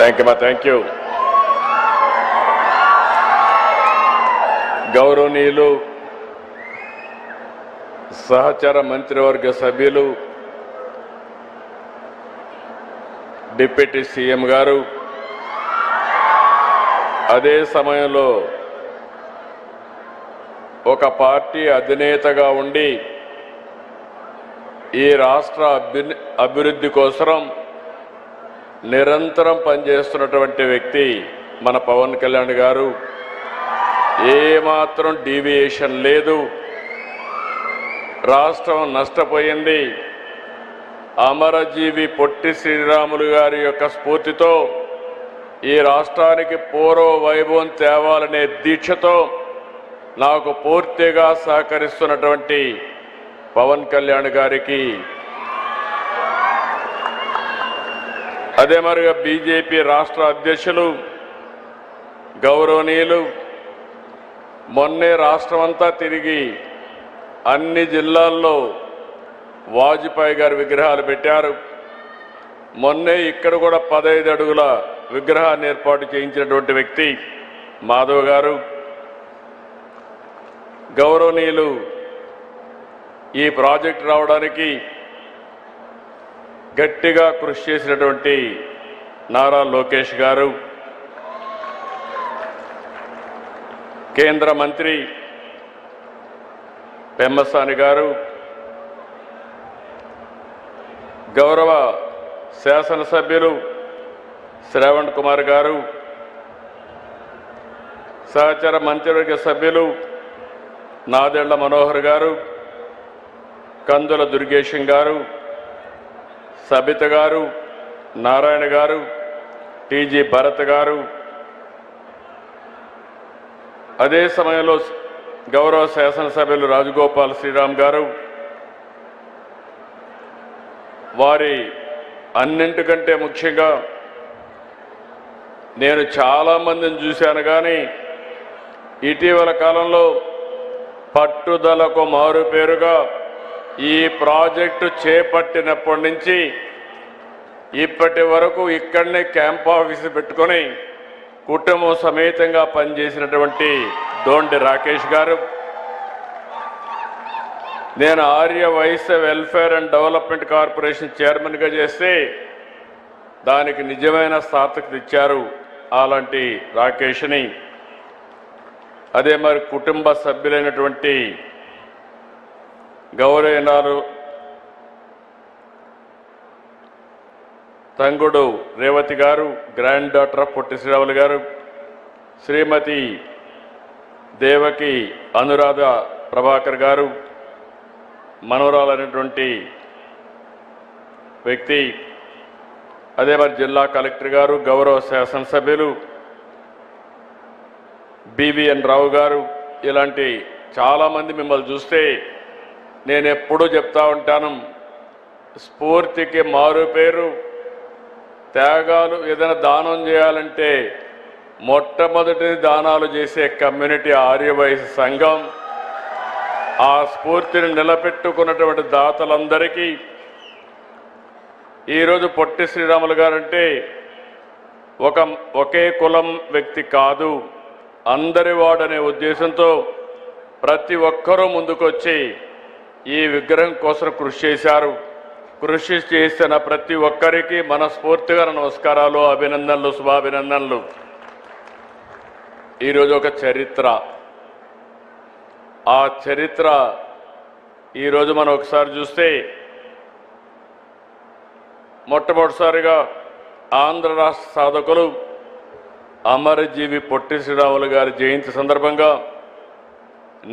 Thank you. గౌరవనీయులు సహచర మంత్రివర్గ సభ్యులు, డిప్యూటీ సీఎం గారు, అదే సమయంలో ఒక పార్టీ అధినేతగా ఉండి ఈ రాష్ట్ర అభివృద్ధి కోసం నిరంతరం పనిచేస్తున్నటువంటి వ్యక్తి మన పవన్ కళ్యాణ్ గారు. ఏమాత్రం డీవియేషన్ లేదు. రాష్ట్రం నష్టపోయింది. అమరజీవి పొట్టి శ్రీరాములు గారి యొక్క స్ఫూర్తితో ఈ రాష్ట్రానికి పూర్వ వైభవం తేవాలనే దీక్షతో నాకు పూర్తిగా సహకరిస్తున్నటువంటి పవన్ కళ్యాణ్ గారికి, అదే మరిగా బీజేపీ రాష్ట్ర అధ్యక్షులు గౌరవనీయులు మొన్నే రాష్ట్రమంతా తిరిగి అన్ని జిల్లాల్లో వాజ్పేయి గారి విగ్రహాలు పెట్టారు. మొన్నే ఇక్కడ కూడా 15 అడుగుల విగ్రహాన్ని ఏర్పాటు చేయించినటువంటి వ్యక్తి మాధవ్ గారు. గౌరవనీయులు ఈ ప్రాజెక్టు రావడానికి గట్టిగా కృషి చేసినటువంటి నారా లోకేష్ గారు, కేంద్ర మంత్రి పెమ్మసాని గారు, గౌరవ శాసనసభ్యులు శ్రావణ్ కుమార్ గారు, సహచర మంత్రివర్గ సభ్యులు నాదెళ్ల మనోహర్ గారు, కందుల దుర్గేశం గారు, సబిత గారు, నారాయణ గారు, టీజీ భరత్ గారు, అదే సమయంలో గౌరవ శాసనసభ్యులు రాజగోపాల్ శ్రీరామ్ గారు, వారి అన్నింటికంటే ముఖ్యంగా నేను చాలామందిని చూశాను, కానీ ఇటీవల కాలంలో పట్టుదలకు మారుపేరుగా ఈ ప్రాజెక్టు చేపట్టినప్పటి నుంచి ఇప్పటి వరకు ఇక్కడనే క్యాంప్ ఆఫీసు పెట్టుకొని కుటుంబం సమేతంగా పనిచేసినటువంటి దోండి రాకేష్ గారు, నేను Arya Vaishya welfare and development corporation చైర్మన్గా చేస్తే దానికి నిజమైన సార్థకత ఇచ్చారు అలాంటి రాకేష్ని. అదే మరి కుటుంబ సభ్యులైనటువంటి గౌరవనీయులు తంగుడు రేవతి గారు, grand daughter of Potti Sriramulu గారు, శ్రీమతి దేవకి అనురాధ ప్రభాకర్ గారు, మనోరాలైనటువంటి వ్యక్తి, అదే మరి జిల్లా కలెక్టర్ గారు, గౌరవ శాసనసభ్యులు బివిఎన్ రావు గారు, ఇలాంటి చాలామంది మిమ్మల్ని చూస్తే నేను ఎప్పుడూ చెప్తా ఉంటాను, స్ఫూర్తికి మారు పేరు త్యాగాలు. ఏదైనా దానం చేయాలంటే మొట్టమొదటి దానాలు చేసే కమ్యూనిటీ ఆర్యవైశ్య సంఘం. ఆ స్ఫూర్తిని నిలబెట్టుకున్నటువంటి దాతలందరికీ ఈరోజు పొట్టి శ్రీరాములు గారంటే ఒకే కులం వ్యక్తి కాదు, అందరి వాడనే ఉద్దేశంతో ప్రతి ఒక్కరూ ముందుకొచ్చి ఈ విగ్రహం కోసం కృషి చేశారు. కృషి చేసిన ప్రతి ఒక్కరికి మనస్ఫూర్తిగా నమస్కారాలు, అభినందనలు, శుభాభినందనలు. ఈరోజు ఒక చరిత్ర. ఆ చరిత్ర ఈరోజు మనం ఒకసారి చూస్తే మొట్టమొదటిసారిగా ఆంధ్ర రాష్ట్ర సాధకులు అమరజీవి పొట్టి శ్రీరాములు గారి జయంతి సందర్భంగా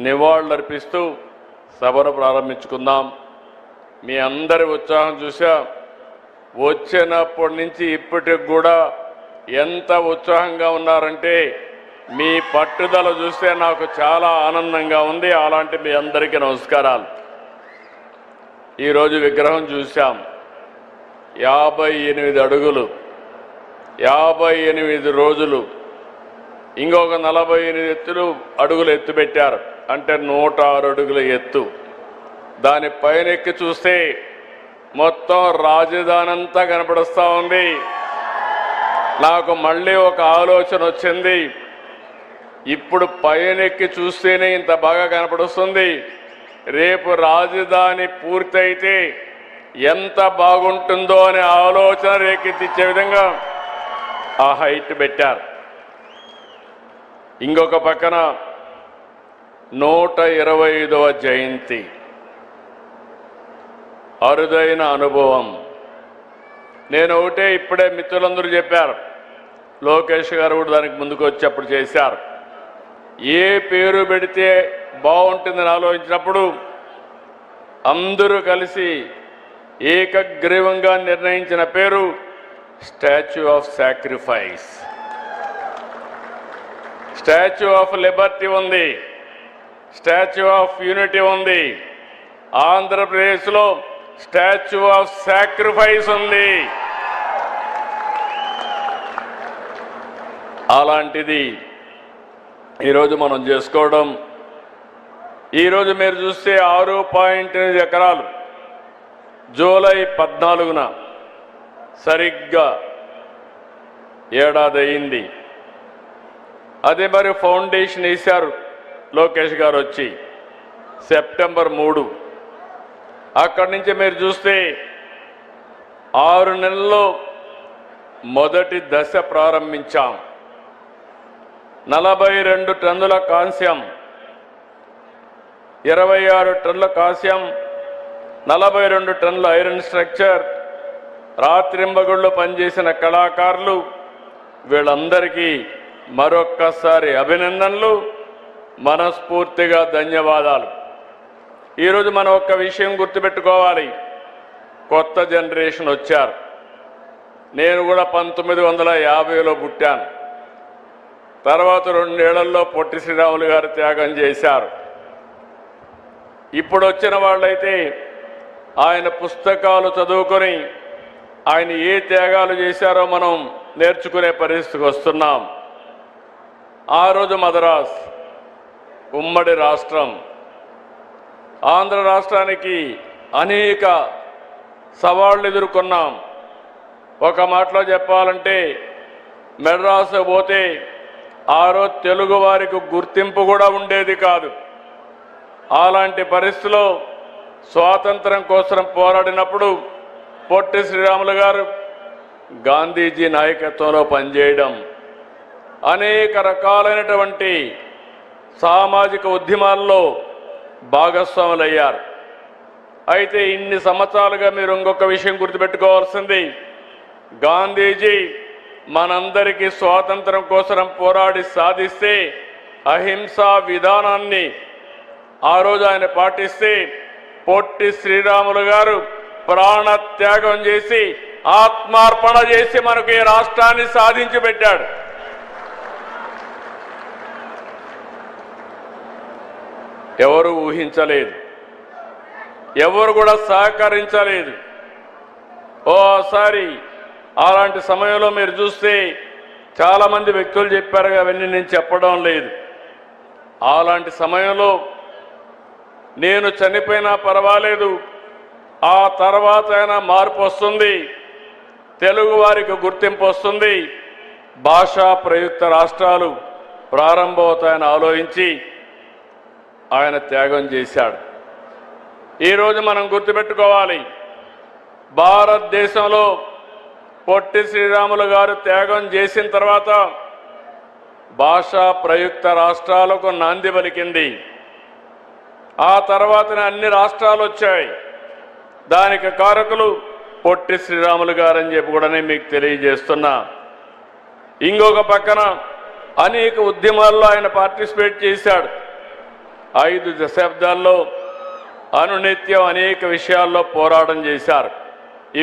నివాళులర్పిస్తూ సభను ప్రారంభించుకుందాం. మీ అందరి ఉత్సాహం చూసా. వచ్చినప్పటి నుంచి ఇప్పటికి కూడా ఎంత ఉత్సాహంగా ఉన్నారంటే మీ పట్టుదల చూస్తే నాకు చాలా ఆనందంగా ఉంది. అలాంటి మీ అందరికీ నమస్కారాలు. ఈరోజు విగ్రహం చూశాం. 58 అడుగులు, 58 రోజులు, ఇంకొక 48 అడుగులు ఎత్తు పెట్టారు. అంటే 106 అడుగుల ఎత్తు. దాని పైన ఎక్కి చూస్తే మొత్తం రాజధాని అంతా కనపడుస్తూ ఉంది. నాకు మళ్ళీ ఒక ఆలోచన వచ్చింది. ఇప్పుడు పైనెక్కి చూస్తేనే ఇంత బాగా కనపడుస్తుంది. రేపు రాజధాని పూర్తయితే ఎంత బాగుంటుందో అనే ఆలోచన రేకెత్తిచ్చే విధంగా ఆ హైట్ పెట్టారు. ఇంకొక పక్కన 125వ జయంతి, అరుదైన అనుభవం. నేను ఒకటే ఇప్పుడే మిత్రులందరూ చెప్పారు, లోకేష్ గారు కూడా దానికి ముందుకు వచ్చి అప్పుడు చేశారు. ఏ పేరు పెడితే బాగుంటుందని ఆలోచించినప్పుడు అందరూ కలిసి ఏకగ్రీవంగా నిర్ణయించిన పేరు statue of sacrifice. Statue of Liberty ఉంది, స్టాచ్యూ ఆఫ్ యూనిటీ ఉంది, ఆంధ్రప్రదేశ్లో స్టాచ్యూ ఆఫ్ సాక్రిఫైస్ ఉంది. అలాంటిది ఈరోజు మనం చేసుకోవడం. ఈరోజు మీరు చూస్తే 6.8 ఎకరాలు జూలై 14న సరిగ్గా ఏడాది అయింది. అదే మరి ఫౌండేషన్ వేశారు లోకేష్ గారు వచ్చి సెప్టెంబర్ 3. అక్కడి నుంచి మీరు చూస్తే 6 నెలల్లో మొదటి దశ ప్రారంభించాం. 42 టన్నుల కాంస్యం, 26 టన్నుల కాంస్యం, 42 టన్నుల ఐరన్ స్ట్రక్చర్. రాత్రింబగుళ్ళు పనిచేసిన కళాకారులు వీళ్ళందరికీ మరొక్కసారి అభినందనలు, మనస్ఫూర్తిగా ధన్యవాదాలు. ఈరోజు మనం ఒక్క విషయం గుర్తుపెట్టుకోవాలి, కొత్త జనరేషన్ వచ్చారు. నేను కూడా 1950లో పుట్టాను. తర్వాత 2 ఏళ్లలో పొట్టి శ్రీరాములు గారు త్యాగం చేశారు. ఇప్పుడు వచ్చిన వాళ్ళైతే ఆయన పుస్తకాలు చదువుకొని ఆయన ఏ త్యాగాలు చేశారో మనం నేర్చుకునే పరిస్థితికి వస్తున్నాం. ఆ రోజు మద్రాస్ ఉమ్మడి రాష్ట్రం, ఆంధ్ర రాష్ట్రానికి అనేక సవాళ్లు ఎదుర్కొన్నాం. ఒక మాటలో చెప్పాలంటే మెడ్రాసు పోతే ఆ రోజు తెలుగు వారికి గుర్తింపు కూడా ఉండేది కాదు. అలాంటి పరిస్థితిలో స్వాతంత్రం కోసం పోరాడినప్పుడు పొట్టి శ్రీరాములు గారు గాంధీజీ నాయకత్వంలో పనిచేయడం, అనేక రకాలైనటువంటి సామాజిక ఉద్యమాల్లో భాగస్వాములయ్యారు. అయితే ఇన్ని సంవత్సరాలుగా మీరు ఇంకొక విషయం గుర్తుపెట్టుకోవాల్సింది, గాంధీజీ మనందరికీ స్వాతంత్రం కోసం పోరాడి సాధిస్తే అహింసా విధానాన్ని ఆ రోజు ఆయన పాటిస్తే పొట్టి శ్రీరాములు గారు ప్రాణత్యాగం చేసి ఆత్మార్పణ చేసి మనకు ఈ రాష్ట్రాన్ని సాధించి పెట్టాడు. ఎవరు ఊహించలేదు, ఎవరు కూడా సహకరించలేదు. ఓసారి అలాంటి సమయంలో మీరు చూస్తే చాలామంది వ్యక్తులు చెప్పారు, అవన్నీ నేను చెప్పడం లేదు. అలాంటి సమయంలో నేను చనిపోయినా పర్వాలేదు, ఆ తర్వాత అయినా మార్పు వస్తుంది, తెలుగు వారికి గుర్తింపు వస్తుంది, భాషా ప్రయుక్త రాష్ట్రాలు ప్రారంభమవుతాయని ఆలోచించి ఆయన త్యాగం చేశాడు. ఈరోజు మనం గుర్తుపెట్టుకోవాలి, భారతదేశంలో పొట్టి శ్రీరాములు గారు త్యాగం చేసిన తర్వాత భాషా ప్రయుక్త రాష్ట్రాలకు నాంది పలికింది. ఆ తర్వాతనే అన్ని రాష్ట్రాలు వచ్చాయి. దానికి కారకులు పొట్టి శ్రీరాములు గారని చెప్పి కూడా మీకు తెలియజేస్తున్నా. ఇంకొక పక్కన అనేక ఉద్యమాల్లో ఆయన పార్టిసిపేట్ చేశాడు. 5 దశాబ్దాల్లో అనునిత్యం అనేక విషయాల్లో పోరాటం చేశారు.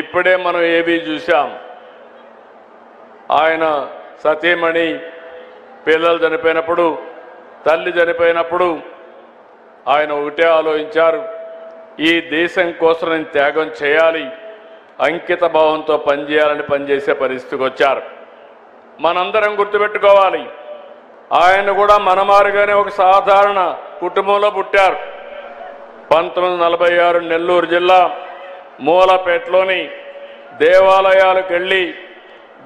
ఇప్పుడే మనం ఏవి చూశాం, ఆయన సతీమణి పిల్లలు చనిపోయినప్పుడు, తల్లి చనిపోయినప్పుడు ఆయన ఒకటే ఆలోచించారు, ఈ దేశం కోసం నేను త్యాగం చేయాలి, అంకిత భావంతో పనిచేయాలని పనిచేసే పరిస్థితికి వచ్చారు. మనందరం గుర్తుపెట్టుకోవాలి, ఆయన కూడా మనమారుగానే ఒక సాధారణ కుటుంబంలో పుట్టారు. 1946 నెల్లూరు జిల్లా మూలపేటలోని దేవాలయాలకు వెళ్ళి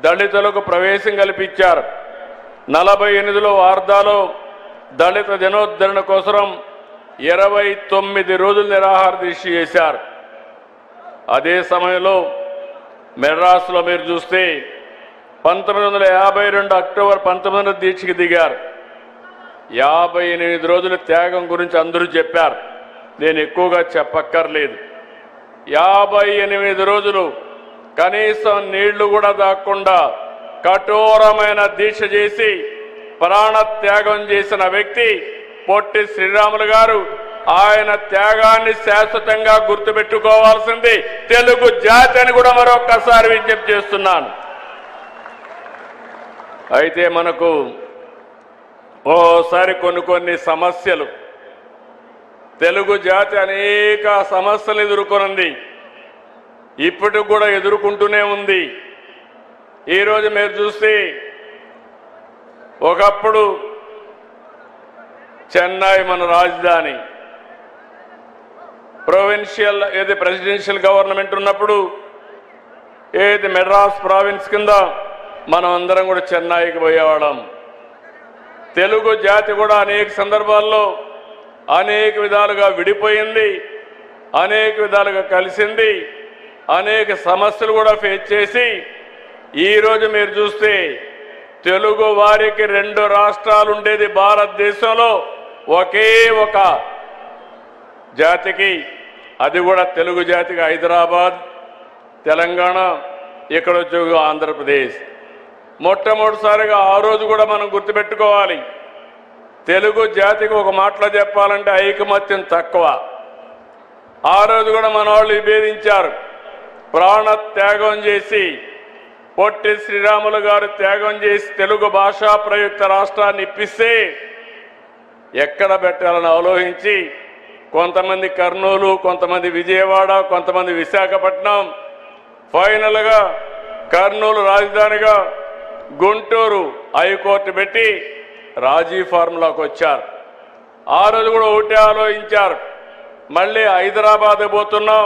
దళితులకు ప్రవేశం కల్పించారు. 48లో వార్దాలో దళిత దినోద్ధరణ కోసం 29 రోజులు నిరాహార దీక్ష చేశారు. అదే సమయంలో మెడ్రాస్లో మీరు చూస్తే 1952 అక్టోబర్ 19 దీక్షకి దిగారు. 58 రోజుల త్యాగం గురించి అందరూ చెప్పారు, నేను ఎక్కువగా చెప్పక్కర్లేదు. 58 రోజులు కనీసం నీళ్లు కూడా దాక్కుండా కఠోరమైన దీక్ష చేసి ప్రాణ త్యాగం చేసిన వ్యక్తి పొట్టి శ్రీరాములు గారు. ఆయన త్యాగాన్ని శాశ్వతంగా గుర్తుపెట్టుకోవాల్సింది తెలుగు జాతి అని కూడా మరొక్కసారి విజ్ఞప్తి చేస్తున్నాను. అయితే మనకు ఓసారి కొన్ని సమస్యలు, తెలుగు జాతి అనేక సమస్యలు ఎదుర్కొంది, ఇప్పటికి కూడా ఎదుర్కొంటూనే ఉంది. ఈరోజు మీరు చూస్తే ఒకప్పుడు చెన్నై మన రాజధాని, ప్రెసిడెన్షియల్ గవర్నమెంట్ ఉన్నప్పుడు ఏది మెడ్రాస్ ప్రావిన్స్ కింద మనం అందరం కూడా చెన్నైకి పోయేవాళ్ళం. తెలుగు జాతి కూడా అనేక సందర్భాల్లో అనేక విధాలుగా విడిపోయింది, అనేక విధాలుగా కలిసింది, అనేక సమస్యలు కూడా ఫేస్ చేసి ఈరోజు మీరు చూస్తే తెలుగు వారికి 2 రాష్ట్రాలు ఉండేది భారతదేశంలో, ఒకే ఒక జాతికి, అది కూడా తెలుగు జాతికి హైదరాబాద్, తెలంగాణ, ఇక్కడ వచ్చి ఆంధ్రప్రదేశ్. మొట్టమొదటిసారిగా ఆ రోజు కూడా మనం గుర్తుపెట్టుకోవాలి, తెలుగు జాతికి ఒక మాటలో చెప్పాలంటే ఐకమత్యం తక్కువ. ఆ రోజు కూడా మన వాళ్ళు విభేదించారు. ప్రాణ త్యాగం చేసి పొట్టి శ్రీరాములు గారు త్యాగం చేసి తెలుగు భాషా ప్రయుక్త రాష్ట్రాన్ని ఇప్పిస్తే ఎక్కడ పెట్టాలని ఆలోచించి కొంతమంది కర్నూలు, కొంతమంది విజయవాడ, కొంతమంది విశాఖపట్నం, ఫైనల్గా కర్నూలు రాజధానిగా గుంటూరు హైకోర్టు పెట్టి రాజీ ఫార్ములాకు వచ్చారు. ఆ రోజు కూడా ఒకటే ఆలోచించారు, మళ్ళీ హైదరాబాద్ పోతున్నాం,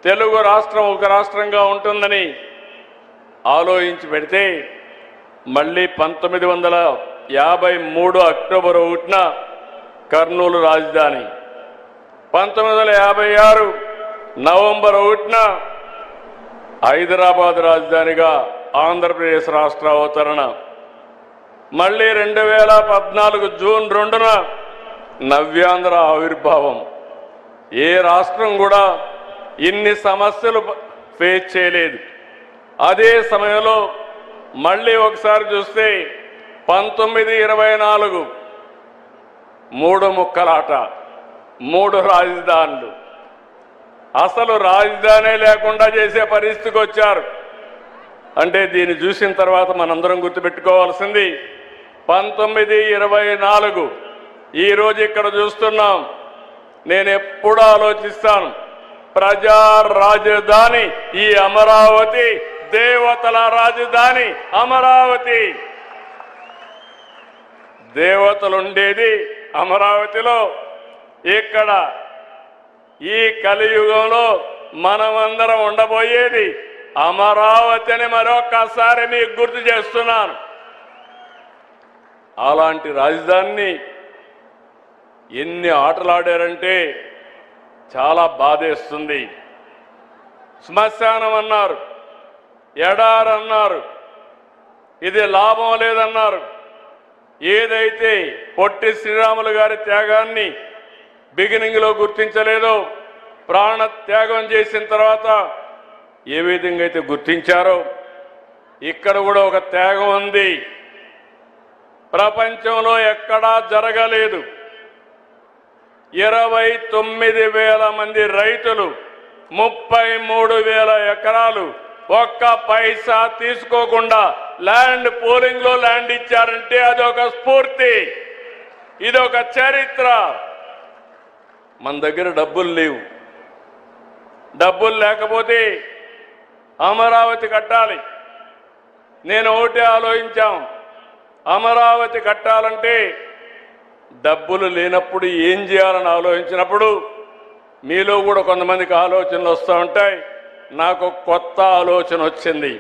తెలుగు రాష్ట్రం ఒక రాష్ట్రంగా ఉంటుందని ఆలోచించి పెడితే మళ్ళీ 1953 అక్టోబర్ 1న కర్నూలు రాజధాని, 1956 నవంబర్ 1న హైదరాబాద్ రాజధానిగా ఆంధ్రప్రదేశ్ రాష్ట్ర అవతరణ, మళ్ళీ 2014 జూన్ 2న నవ్యాంధ్ర ఆవిర్భావం. ఏ రాష్ట్రం కూడా ఇన్ని సమస్యలు ఫేస్ చేయలేదు. అదే సమయంలో మళ్ళీ ఒకసారి చూస్తే 1924 3 ముక్కలాట, 3 రాజధానులు, అసలు రాజధానే లేకుండా చేసే పరిస్థితికి వచ్చారు. అంటే దీన్ని చూసిన తర్వాత మనందరం గుర్తుపెట్టుకోవాల్సింది 1924 ఈరోజు ఇక్కడ చూస్తున్నాం. నేను ఎప్పుడు ఆలోచిస్తాను, ప్రజా రాజధాని ఈ అమరావతి, దేవతల రాజధాని అమరావతి. దేవతలు ఉండేది అమరావతిలో. ఇక్కడ ఈ కలియుగంలో మనమందరం ఉండబోయేది అమరావతి అని మరొకసారి మీకు గుర్తు చేస్తున్నాను. అలాంటి రాజధానిని ఎన్ని ఆటలాడారంటే చాలా బాధేస్తుంది. శ్మశానం అన్నారు, ఎడారన్నారు, ఇది లాభం లేదన్నారు. ఏదైతే పొట్టి శ్రీరాములు గారి త్యాగాన్ని బిగినింగ్లో గుర్తించలేదో, ప్రాణ త్యాగం చేసిన తర్వాత ఏ విధంగా అయితే గుర్తించారో ఇక్కడ కూడా ఒక త్యాగం ఉంది. ప్రపంచంలో ఎక్కడా జరగలేదు. 29,000 మంది రైతులు, 33,000 ఎకరాలు, ఒక్క పైసా తీసుకోకుండా ల్యాండ్ పూలింగ్ లో ల్యాండ్ ఇచ్చారంటే అదొక స్ఫూర్తి, ఇదొక చరిత్ర. మన దగ్గర డబ్బులు లేవు. డబ్బులు లేకపోతే అమరావతి కట్టాలి. నేను ఒకటే ఆలోచించాం, అమరావతి కట్టాలంటే డబ్బులు లేనప్పుడు ఏం చేయాలని ఆలోచించినప్పుడు మీలో కూడా కొంతమందికి ఆలోచనలు వస్తూ ఉంటాయి. నాకు కొత్త ఆలోచన వచ్చింది.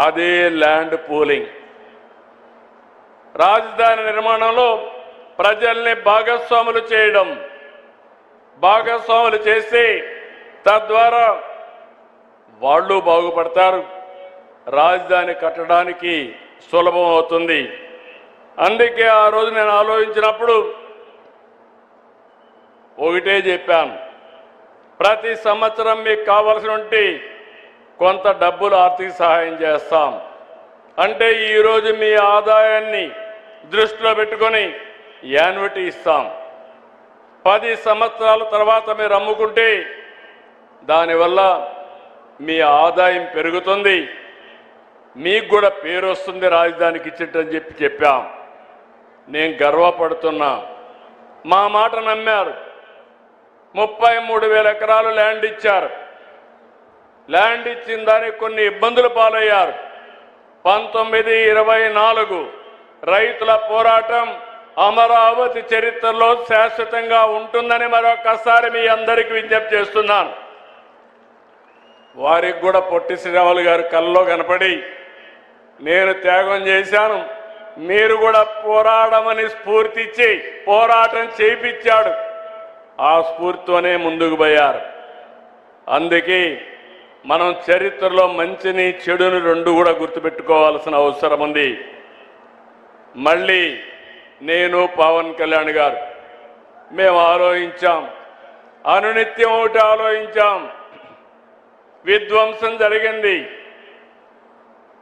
అదే ల్యాండ్ పూలింగ్. రాజధాని నిర్మాణంలో ప్రజల్ని భాగస్వాములు చేయడం, భాగస్వాములు చేసి తద్వారా వాళ్ళు బాగుపడతారు, రాజధాని కట్టడానికి సులభం అవుతుంది. అందుకే ఆ రోజు నేను ఆలోచించినప్పుడు ఒకటే చెప్పాను, ప్రతి సంవత్సరం మీకు కావలసినటువంటి కొంత డబ్బులు ఆర్థిక సహాయం చేస్తాం. అంటే ఈరోజు మీ ఆదాయాన్ని దృష్టిలో పెట్టుకొని యాన్యుటీ ఇస్తాం. 10 సంవత్సరాల తర్వాత మీరు అమ్ముకుంటే దానివల్ల మీ ఆదాయం పెరుగుతుంది, మీకు కూడా పేరు వస్తుంది, రాజధానికి ఇచ్చిట్టని చెప్పాం. నేను గర్వపడుతున్నా, మా మాట నమ్మారు. 33,000 ఎకరాలు ల్యాండ్ ఇచ్చారు. ల్యాండ్ ఇచ్చిన దానికి కొన్ని ఇబ్బందులు పాలయ్యారు. 1924 రైతుల పోరాటం అమరావతి చరిత్రలో శాశ్వతంగా ఉంటుందని మరొకసారి మీ అందరికీ విజ్ఞప్తి చేస్తున్నాను. వారికి కూడా పొట్టి శ్రీరాములు గారు కల్లో కనపడి నేను త్యాగం చేశాను, మీరు కూడా పోరాడమని స్ఫూర్తి ఇచ్చి పోరాటం చేయించాడు. ఆ స్ఫూర్తితోనే ముందుకు పోయారు. అందుకే మనం చరిత్రలో మంచిని చెడుని రెండు కూడా గుర్తుపెట్టుకోవాల్సిన అవసరం ఉంది. మళ్ళీ నేను పవన్ కళ్యాణ్ గారు మేము ఆలోచించాం, అనునిత్యం ఒకటి ఆలోచించాం. విధ్వంసం జరిగింది,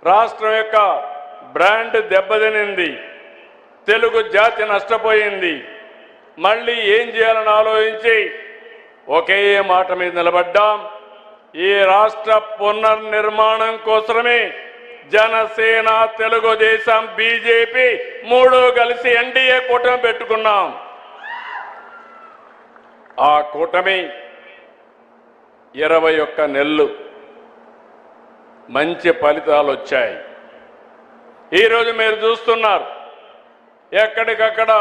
రాష్ట్రం యొక్క బ్రాండ్ దెబ్బతినింది, తెలుగు జాతి నష్టపోయింది. మళ్ళీ ఏం చేయాలని ఆలోచించి ఒకే మాట మీద నిలబడ్డాం. ఈ రాష్ట్ర పునర్నిర్మాణం కోసమే జనసేన, తెలుగుదేశం, బీజేపీ మూడు కలిసి ఎన్డీఏ కూటమి పెట్టుకున్నాం. ఆ కూటమి 21 నెలలు మంచి ఫలితాలు వచ్చాయి. ఈరోజు మీరు చూస్తున్నారు, ఎక్కడికక్కడ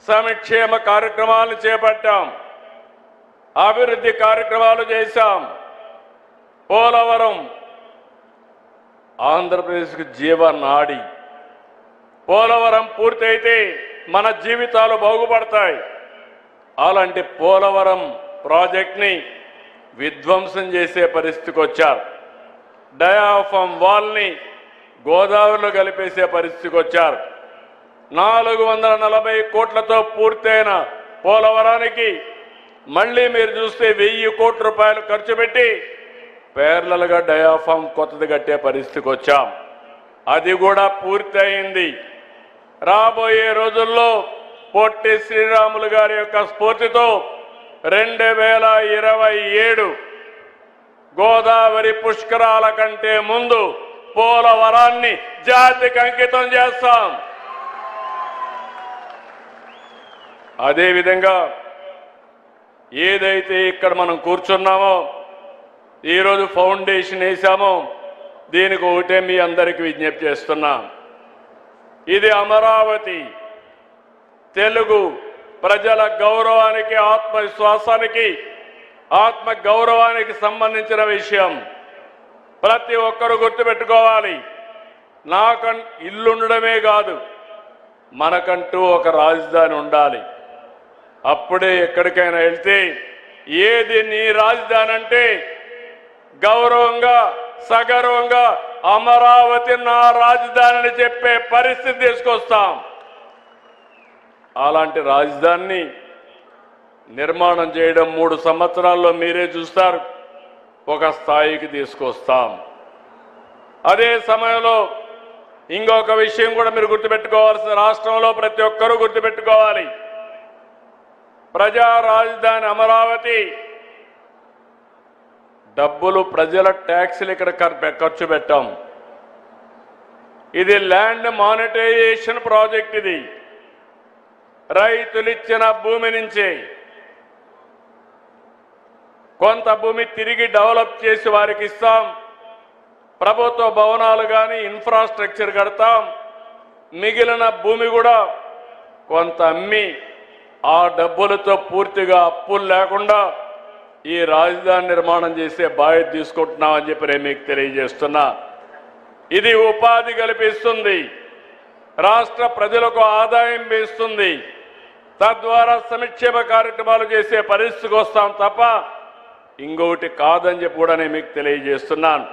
సంక్షేమ కార్యక్రమాలు చేపట్టాం, అభివృద్ధి కార్యక్రమాలు చేశాం. పోలవరం ఆంధ్రప్రదేశ్కు జీవనాడి. పోలవరం పూర్తయితే మన జీవితాలు బాగుపడతాయి. అలాంటి పోలవరం ప్రాజెక్ట్ని విధ్వంసం చేసే పరిస్థితికి వచ్చారు. డయాఫామ్ వాల్ని గోదావరిలో కలిపేసే పరిస్థితికి వచ్చారు. 440 కోట్లతో పూర్తయిన పోలవరానికి మళ్ళీ మీరు చూస్తే 1000 కోట్ల రూపాయలు ఖర్చు పెట్టి పేర్లలుగా డయాఫామ్ కొత్తది కట్టే పరిస్థితికి వచ్చాం. అది కూడా పూర్తి అయింది. రాబోయే రోజుల్లో పొట్టి శ్రీరాములు గారి యొక్క స్ఫూర్తితో 2027 గోదావరి పుష్కరాల కంటే ముందు పోలవరాన్ని జాతికి అంకితం చేస్తాం. అదేవిధంగా ఏదైతే ఇక్కడ మనం కూర్చున్నామో, ఈరోజు ఫౌండేషన్ వేశామో, దీనికి ఒకటే మీ అందరికీ విజ్ఞప్తి చేస్తున్నాం. ఇది అమరావతి తెలుగు ప్రజల గౌరవానికి, ఆత్మవిశ్వాసానికి, ఆత్మ గౌరవానికి సంబంధించిన విషయం. ప్రతి ఒక్కరూ గుర్తుపెట్టుకోవాలి. ఇల్లు ఉండడమే కాదు, మనకంటూ ఒక రాజధాని ఉండాలి. అప్పుడే ఎక్కడికైనా వెళ్తే ఏది నీ రాజధాని అంటే గౌరవంగా, సగర్వంగా అమరావతి నా రాజధానిని చెప్పే పరిస్థితి తీసుకొస్తాం. అలాంటి రాజధానిని నిర్మాణం చేయడం 3 సంవత్సరాల్లో మీరే చూస్తారు, ఒక స్థాయికి తీసుకొస్తాం. అదే సమయంలో ఇంకొక విషయం కూడా మీరు గుర్తుపెట్టుకోవాల్సిన, రాష్ట్రంలో ప్రతి ఒక్కరూ గుర్తుపెట్టుకోవాలి. ప్రజా రాజధాని అమరావతి డబ్బులు ప్రజల ట్యాక్సులు ఇక్కడ ఖర్చు పెట్టాం. ఇది ల్యాండ్ మానిటైజేషన్ ప్రాజెక్ట్. ఇది రైతులిచ్చిన భూమి నుంచి కొంత భూమి తిరిగి డెవలప్ చేసి వారికి ఇస్తాం. ప్రభుత్వ భవనాలు కానీ ఇన్ఫ్రాస్ట్రక్చర్ కడతాం. మిగిలిన భూమి కూడా కొంత అమ్మి ఆ డబ్బులతో పూర్తిగా అప్పులు లేకుండా ఈ రాజధాని నిర్మాణం చేసే బాధ్యత తీసుకుంటున్నామని చెప్పి నేను మీకు తెలియజేస్తున్నా. ఇది ఉపాధి కల్పిస్తుంది, రాష్ట్ర ప్రజలకు ఆదాయం పెంచుతుంది. తద్వారా సంక్షేమ కార్యక్రమాలు చేసే పరిస్థితికి వస్తాం తప్ప ఇంకొకటి కాదని చెప్పి కూడా నేను మీకు తెలియజేస్తున్నాను.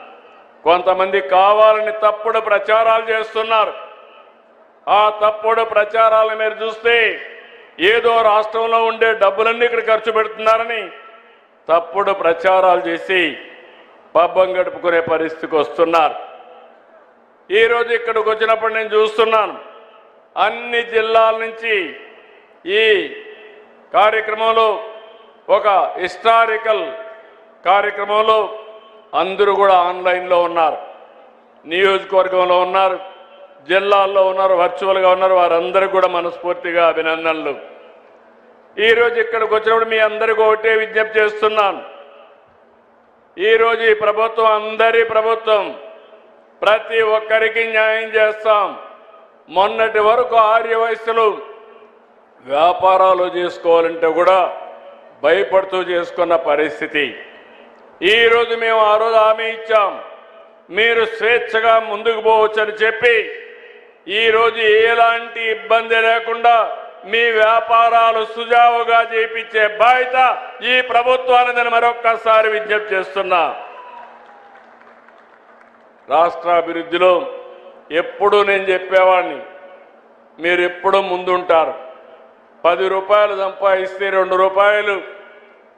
కొంతమంది కావాలని తప్పుడు ప్రచారాలు చేస్తున్నారు. ఆ తప్పుడు ప్రచారాలను మీరు చూస్తే ఏదో రాష్ట్రంలో ఉండే డబ్బులన్నీ ఇక్కడ ఖర్చు పెడుతున్నారని తప్పుడు ప్రచారాలు చేసి పబ్బం గడుపుకునే పరిస్థితికి వస్తున్నారు. ఈరోజు ఇక్కడికి వచ్చినప్పుడు నేను చూస్తున్నాను, అన్ని జిల్లాల నుంచి ఈ కార్యక్రమంలో ఒక హిస్టారికల్ కార్యక్రమంలో అందరూ కూడా ఆన్లైన్లో ఉన్నారు, నియోజకవర్గంలో ఉన్నారు, జిల్లాల్లో ఉన్నారు, వర్చువల్గా ఉన్నారు. వారందరికీ కూడా మనస్ఫూర్తిగా అభినందనలు. ఈరోజు ఇక్కడికి వచ్చినప్పుడు మీ అందరికీ ఒకటే విజ్ఞప్తి చేస్తున్నాను. ఈరోజు ఈ ప్రభుత్వం అందరి ప్రభుత్వం, ప్రతి ఒక్కరికి న్యాయం చేస్తాం. మొన్నటి వరకు ఆర్య వయస్సులు వ్యాపారాలు చేసుకోవాలంటే కూడా భయపడుతూ చేసుకున్న పరిస్థితి. ఈరోజు మేము ఆ రోజు హామీ ఇచ్చాం, మీరు స్వేచ్ఛగా ముందుకు పోవచ్చని చెప్పి ఈరోజు ఎలాంటి ఇబ్బంది లేకుండా మీ వ్యాపారాలు సుజావుగా చేయించే బాధ్యత ఈ ప్రభుత్వాన్ని నేను మరొక్కసారి విజ్ఞప్తి చేస్తున్నా. రాష్ట్రాభివృద్ధిలో ఎప్పుడూ నేను చెప్పేవాడిని, మీరు ఎప్పుడూ ముందుంటారు. 10 రూపాయలు సంపాదిస్తే 2 రూపాయలు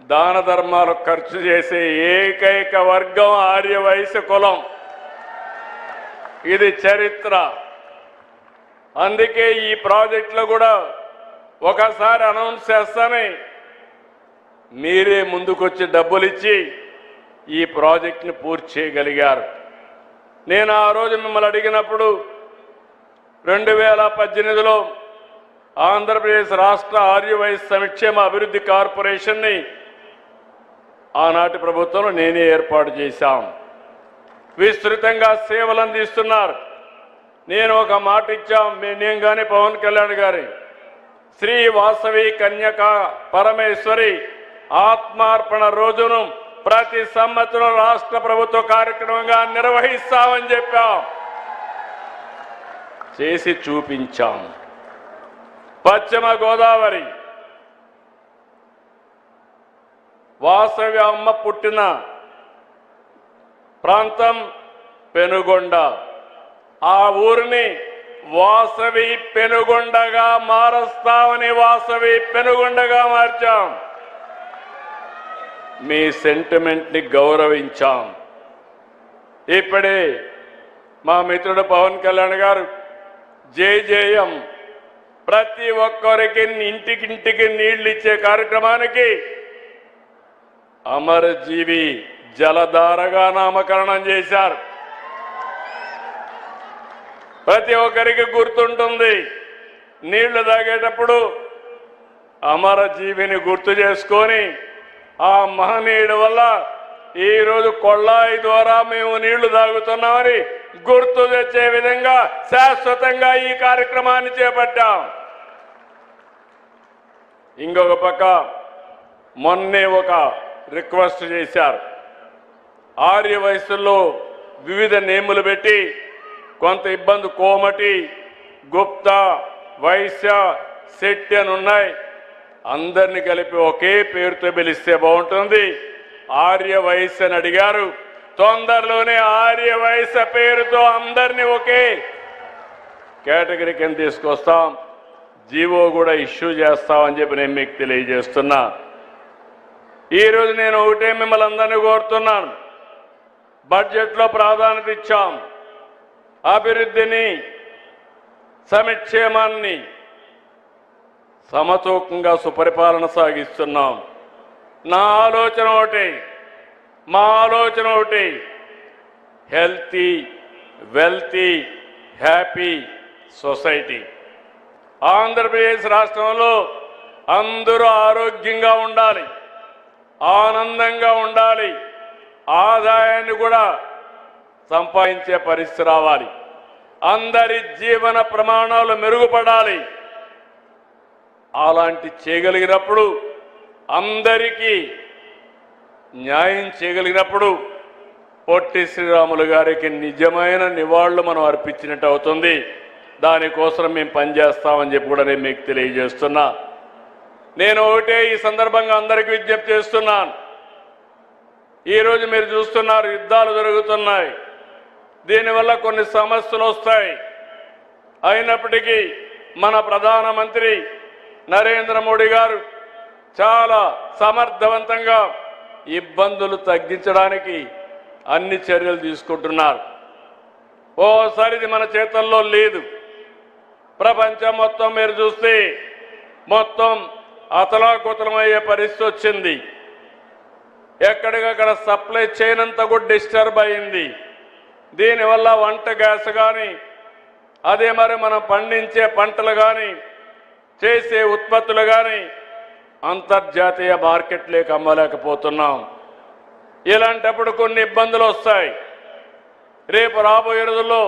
దాన ధర్మాలకు ఖర్చు చేసే ఏకైక వర్గం ఆర్య వైశ్య కులం. ఇది చరిత్ర. అందుకే ఈ ప్రాజెక్టులో కూడా ఒకసారి అనౌన్స్ చేస్తానే మీరే ముందుకొచ్చి డబ్బులు ఇచ్చి ఈ ప్రాజెక్టుని పూర్తి చేయగలిగారు. నేను ఆ రోజు మిమ్మల్ని అడిగినప్పుడు 2018లో ఆంధ్రప్రదేశ్ రాష్ట్ర ఆర్య వైశ్య సంక్షేమ అభివృద్ధి కార్పొరేషన్ని ఆనాటి ప్రభుత్వంలో నేనే ఏర్పాటు చేశాం. విస్తృతంగా సేవలు అందిస్తున్నారు. నేను ఒక మాట ఇచ్చాం, నేను కానీ పవన్ కళ్యాణ్ గారి శ్రీ వాసవి కన్యక పరమేశ్వరి ఆత్మార్పణ రోజును ప్రతి సంవత్సరం రాష్ట్ర ప్రభుత్వ కార్యక్రమంగా నిర్వహిస్తామని చెప్పాం, చేసి చూపించాం. పశ్చిమ గోదావరి వాసవి అమ్మ పుట్టిన ప్రాంతం పెనుగొండ. ఆ ఊరిని వాసవి పెనుగొండగా మారుస్తామని వాసవి పెనుగొండగా మార్చాం. మీ సెంటిమెంట్ని గౌరవించాం. ఇప్పుడే మా మిత్రుడు పవన్ కళ్యాణ్ గారు జేజేఎం ప్రతి ఒక్కరికి ఇంటికింటికి నీళ్లు ఇచ్చే కార్యక్రమానికి అమరజీవి జలధారగా నామకరణం చేశారు. ప్రతి ఒక్కరికి గుర్తుంటుంది, నీళ్లు తాగేటప్పుడు అమరజీవిని గుర్తు చేసుకొని ఆ మహనీయుడి వల్ల ఈరోజు కొళ్ళాయి ద్వారా మేము నీళ్లు తాగుతున్నామని గుర్తు తెచ్చే విధంగా శాశ్వతంగా ఈ కార్యక్రమాన్ని చేపట్టాం. ఇంకొక పక్క మొన్నే ఒక రిక్వెస్ట్ చేశారు. ఆర్య వయస్సుల్లో వివిధ నేములు పెట్టి కొంత ఇబ్బంది, కోమటి, గుప్తా, వైశ్య, శెట్టి అని ఉన్నాయి. అందరిని కలిపి ఒకే పేరుతో పిలిస్తే బాగుంటుంది. ఆర్య వైశ్య అని అడిగారు. తొందరలోనే ఆర్య వైశ్య పేరుతో అందరినీ ఒకే కేటగిరీ కింద తీసుకొస్తాం. జీవో కూడా ఇష్యూ చేస్తామని చెప్పి నేను మీకు తెలియజేస్తున్నా. ఈరోజు నేను ఒకటే మిమ్మల్ని అందరినీ కోరుతున్నాను, బడ్జెట్లో ప్రాధాన్యత ఇచ్చాం. అభివృద్ధిని, సంక్షేమాన్ని సమతూకంగా సుపరిపాలన సాగిస్తున్నాం. నా ఆలోచన ఒకటి, మా ఆలోచన ఒకటి, healthy, wealthy, happy society. Andhra Pradesh రాష్ట్రంలో అందరూ ఆరోగ్యంగా ఉండాలి, ఆనందంగా ఉండాలి, ఆదాయాన్ని కూడా సంపాదించే పరిస్థితి రావాలి, అందరి జీవన ప్రమాణాలు మెరుగుపడాలి. అలాంటి చేయగలిగినప్పుడు, అందరికీ న్యాయం చేయగలిగినప్పుడు పొట్టి శ్రీరాములు గారికి నిజమైన నివాళులు మనం అర్పించినట్టు అవుతుంది. దానికోసం మేము పనిచేస్తామని చెప్పి కూడా నేను మీకు తెలియజేస్తున్నా. నేను ఒకటే ఈ సందర్భంగా అందరికీ విజ్ఞప్తి చేస్తున్నాను. ఈరోజు మీరు చూస్తున్నారు, యుద్ధాలు జరుగుతున్నాయి. దీనివల్ల కొన్ని సమస్యలు వస్తాయి. అయినప్పటికీ మన ప్రధానమంత్రి నరేంద్ర మోడీ గారు చాలా సమర్థవంతంగా ఇబ్బందులు తగ్గించడానికి అన్ని చర్యలు తీసుకుంటున్నారు. ఓసారి ఇది మన చేతుల్లో లేదు. ప్రపంచం మొత్తం మీరు చూస్తే మొత్తం అతలాకుతలమయ్యే పరిస్థితి వచ్చింది. ఎక్కడికక్కడ సప్లై చైన్ అంతా కూడా డిస్టర్బ్ అయింది. దీనివల్ల వంట గ్యాస్ కానీ, అదే మరి మనం పండించే పంటలు కానీ, చేసే ఉత్పత్తులు కానీ అంతర్జాతీయ మార్కెట్లోకి అమ్మలేకపోతున్నాం. ఇలాంటప్పుడు కొన్ని ఇబ్బందులు వస్తాయి. రేపు రాబోయే రోజుల్లో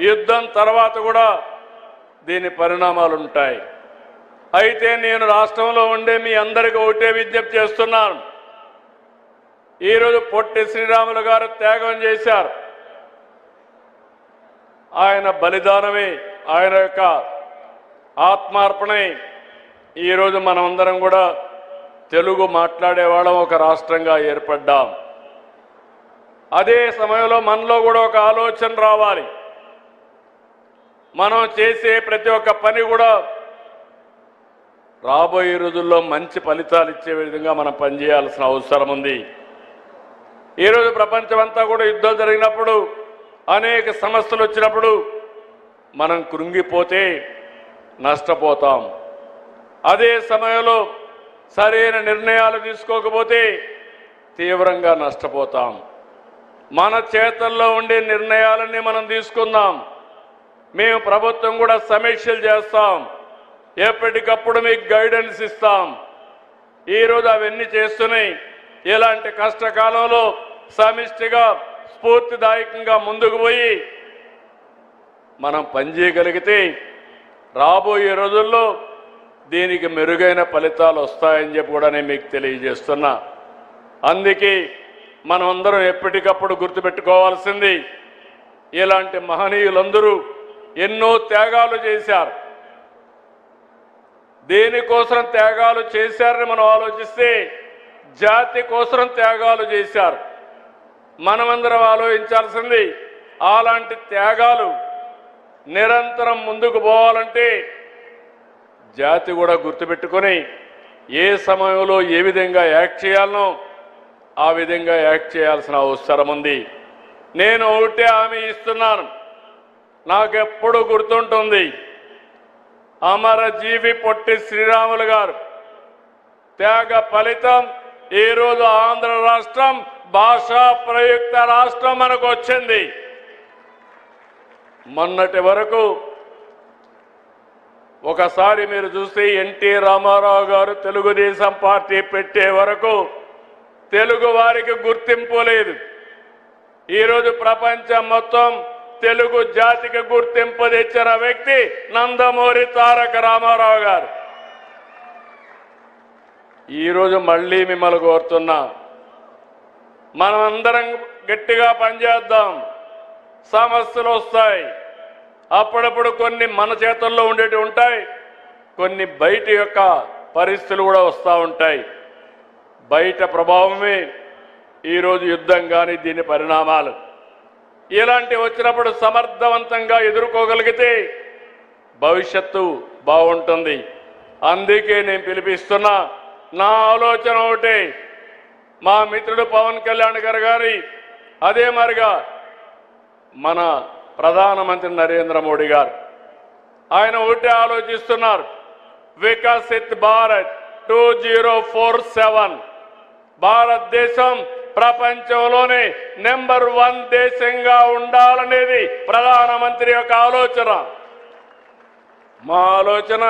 యుద్ధం తర్వాత కూడా దీని పరిణామాలు ఉంటాయి. అయితే నేను రాష్ట్రంలో ఉండే మీ అందరికీ ఒకటే విజ్ఞప్తి చేస్తున్నాను. ఈరోజు పొట్టి శ్రీరాములు గారు త్యాగం చేశారు. ఆయన బలిదానమే, ఆయన యొక్క ఆత్మార్పణే ఈరోజు మనమందరం కూడా తెలుగు మాట్లాడేవాళ్ళం ఒక రాష్ట్రంగా ఏర్పడ్డాం. అదే సమయంలో మనలో కూడా ఒక ఆలోచన రావాలి. మనం చేసే ప్రతి ఒక్క పని కూడా రాబోయే రోజుల్లో మంచి ఫలితాలు ఇచ్చే విధంగా మనం పనిచేయాల్సిన అవసరం ఉంది. ఈరోజు ప్రపంచమంతా కూడా యుద్ధాలు జరిగినప్పుడు, అనేక సమస్యలు వచ్చినప్పుడు మనం కృంగిపోతే నష్టపోతాం. అదే సమయంలో సరైన నిర్ణయాలు తీసుకోకపోతే తీవ్రంగా నష్టపోతాం. మన చేతుల్లో ఉండే నిర్ణయాలన్నీ మనం తీసుకుందాం. మేము ప్రభుత్వం కూడా సమీక్షలు చేస్తాం. ఎప్పటికప్పుడు మీకు గైడెన్స్ ఇస్తాం. ఈరోజు అవన్నీ చేస్తున్నాయి. ఇలాంటి కష్టకాలంలో సమిష్టిగా స్ఫూర్తిదాయకంగా ముందుకు పోయి మనం పనిచేయగలిగితే రాబోయే రోజుల్లో దీనికి మెరుగైన ఫలితాలు వస్తాయని చెప్పి కూడా నేను మీకు తెలియజేస్తున్నా. అందుకే మనమందరం ఎప్పటికప్పుడు గుర్తుపెట్టుకోవాల్సింది, ఇలాంటి మహనీయులందరూ ఎన్నో త్యాగాలు చేశారు. దేనికోసం త్యాగాలు చేశారని మనం ఆలోచిస్తే జాతి కోసం త్యాగాలు చేశారు. మనమందరం ఆలోచించాల్సింది, అలాంటి త్యాగాలు నిరంతరం ముందుకు పోవాలంటే జాతి కూడా గుర్తుపెట్టుకొని ఏ సమయంలో ఏ విధంగా యాక్ట్ చేయాలనో ఆ విధంగా యాక్ట్ చేయాల్సిన అవసరం ఉంది. నేను ఒకటే హామీ ఇస్తున్నాను. నాకెప్పుడు గుర్తుంటుంది, అమరజీవి పొట్టి శ్రీరాములు గారు త్యాగ ఫలితం ఈరోజు ఆంధ్ర రాష్ట్రం భాషా ప్రయుక్త రాష్ట్రం మనకు వచ్చింది. మొన్నటి వరకు ఒకసారి మీరు చూస్తే ఎన్టీ రామారావు గారు తెలుగుదేశం పార్టీ పెట్టే వరకు తెలుగు వారికి గుర్తింపు లేదు. ఈరోజు ప్రపంచం మొత్తం తెలుగు జాతికి గుర్తింపు తెచ్చిన వ్యక్తి నందమూరి తారక రామారావు గారు. ఈరోజు మళ్ళీ మిమ్మల్ని కోరుతున్నా, మనమందరం గట్టిగా పనిచేద్దాం. సమస్యలు వస్తాయి. అప్పుడప్పుడు కొన్ని మన చేతుల్లో ఉండేవి ఉంటాయి, కొన్ని బయట యొక్క పరిస్థితులు కూడా వస్తూ ఉంటాయి. బయట ప్రభావమే ఈరోజు యుద్ధం కానీ దీని పరిణామాలు. ఇలాంటి వచ్చినప్పుడు సమర్థవంతంగా ఎదుర్కోగలిగితే భవిష్యత్తు బాగుంటుంది. అందుకే నేను పిలిపిస్తున్నా. నా ఆలోచన ఒకటే, మా మిత్రుడు పవన్ కళ్యాణ్ గారి అదే మరిగా మన ప్రధానమంత్రి నరేంద్ర మోడీ గారు ఆయన ఒకటే ఆలోచిస్తున్నారు, వికసిత్ భారత్ 2047 భారతదేశం ప్రపంచంలోనే నెంబర్ 1 దేశంగా ఉండాలనేది ప్రధానమంత్రి యొక్క ఆలోచన. మా ఆలోచన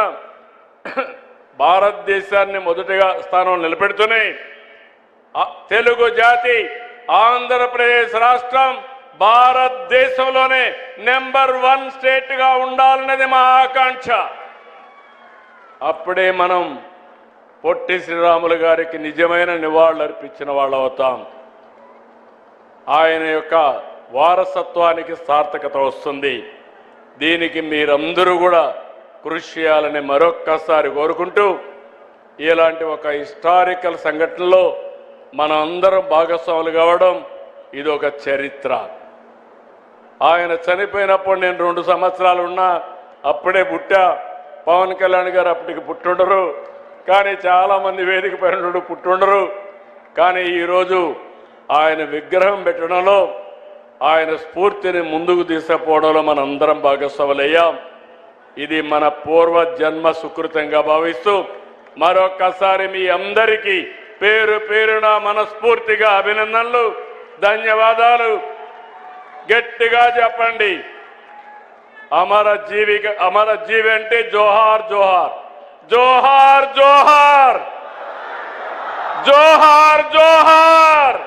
భారతదేశాన్ని మొదటిగా స్థానం నిలబెడుతూనే తెలుగు జాతి ఆంధ్రప్రదేశ్ రాష్ట్రం భారతదేశంలోనే నెంబర్ 1 స్టేట్గా ఉండాలనేది మా ఆకాంక్ష. అప్పుడే మనం పొట్టి శ్రీరాములు గారికి నిజమైన నివాళులు అర్పించిన వాళ్ళు అవుతాం. ఆయన యొక్క వారసత్వానికి సార్థకత వస్తుంది. దీనికి మీరందరూ కూడా కృషి చేయాలని మరొక్కసారి కోరుకుంటూ, ఇలాంటి ఒక హిస్టారికల్ సంఘటనలో మనం అందరం భాగస్వాములు కావడం ఇది ఒక చరిత్ర. ఆయన చనిపోయినప్పుడు నేను 2 సంవత్సరాలు ఉన్నా, అప్పుడే పుట్టా. పవన్ కళ్యాణ్ గారు అప్పటికి పుట్టుండరు, కానీ చాలామంది వేదిక పైన పుట్టుండరు. కానీ ఈరోజు ఆయన విగ్రహం పెట్టడంలో, ఆయన స్ఫూర్తిని ముందుకు తీసుకుపోవడంలో మనందరం భాగస్వాములయ్యాం. ఇది మన పూర్వ జన్మ సుకృతంగా భావిస్తూ మరొక్కసారి మీ అందరికీ పేరు పేరున మనస్ఫూర్తిగా అభినందనలు, ధన్యవాదాలు. గట్టిగా చెప్పండి. అమరజీవి అంటే జోహార్ జోహార్, జోహార్ జోహార్, జోహార్ జోహార్.